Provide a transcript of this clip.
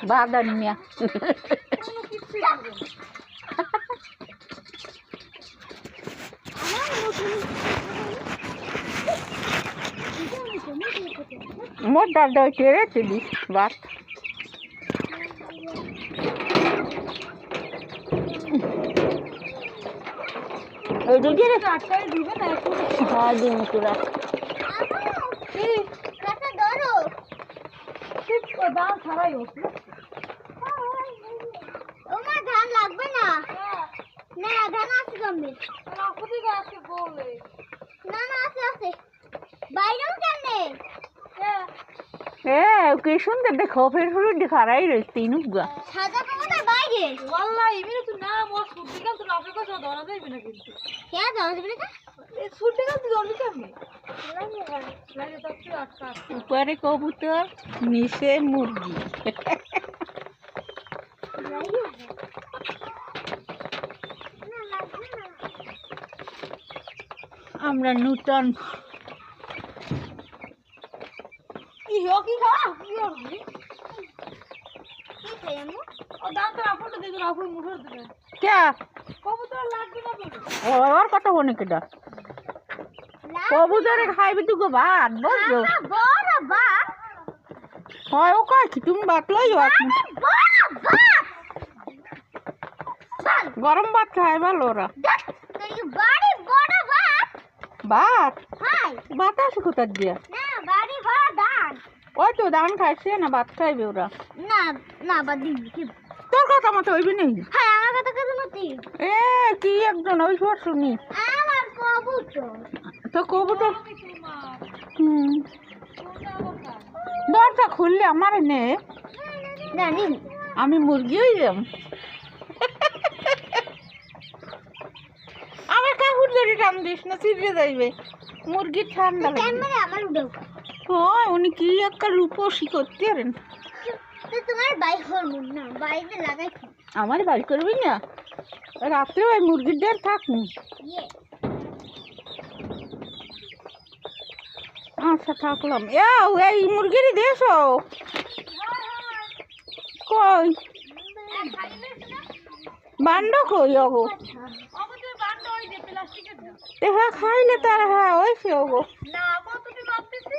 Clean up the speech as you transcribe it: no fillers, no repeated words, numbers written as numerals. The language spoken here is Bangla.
বাদান মিয়া মোটা দই কেড়েছে দিস ভাত হ্যাঁ দিন তোরা ধান লাগবে না না ধান আছে জমি না না আছে আছে বাইরেও কেমনে কি সুন্দর দেখো ফের ফুল দেখারাই রয়েছে তিনুগা সাজা পাবো না বাইরে ওয়াল্লাহি ইমিরে তো না মোর সুটি কাল তো আপনি কথা ধরা যাইবে না কিন্তু কে যাও যাবে না এই সুটি কাল তো ধরলি কেমনে লাগে তো কি আটকা উপরে কবুতর নিচে মুরগি আমরা নূতন কি কি খা কি হবে কি খাই আমি ও দাম তো আপনি দেখুন আপনি মুঠোর দিবেন কে কবুতর লাগবে না বলে ওর কথা বনে কেডা কবুতরে খাইবি তুই ভাত বুঝছো বড় বা হয় ও কয় কি তুমি ভাত লইও আপনি বড় বা গরম ভাত খাই ভালো ওরা তুই বাড়ি বড় বা ভাত হাই বাতাস কোথা দিয়া না বাড়ি বড় ধান ওই তো ধান খাইছে না ভাত খাইবে ওরা না না বাদি কি তোর কথা মতো হইবি নেই হ্যাঁ আমার কথা কথা মতি এ কি একজন ওই সর শুনি আমার কবুতর তো কবুতর দরজা খুললে আমার নে জানি আমি মুরগি হয়ে যাম আমার কাকুর জড়ি টান দিস না চিড়ে যাইবে মুরগি ঠান্ডা লাগবে ক্যামেরা আমার উড়াও হয় উনি কি একটা রূপসী করতে পারেন তো তোমার বাইক হরমোন না বাইকে লাগাই আমার বাড়ি করবি না রাত্রে ওই মুরগির ডের থাকুন ইয়ে আচ্ছা থাকলাম এই মুরগিরই দেশ কই বান্ড কই অগো আমাদের বান্ড ওই যে প্লাস্টিকের না দেখা খাইলে তার হ্যাঁ ওইসে অগো না কত তুমি ভাবতেছি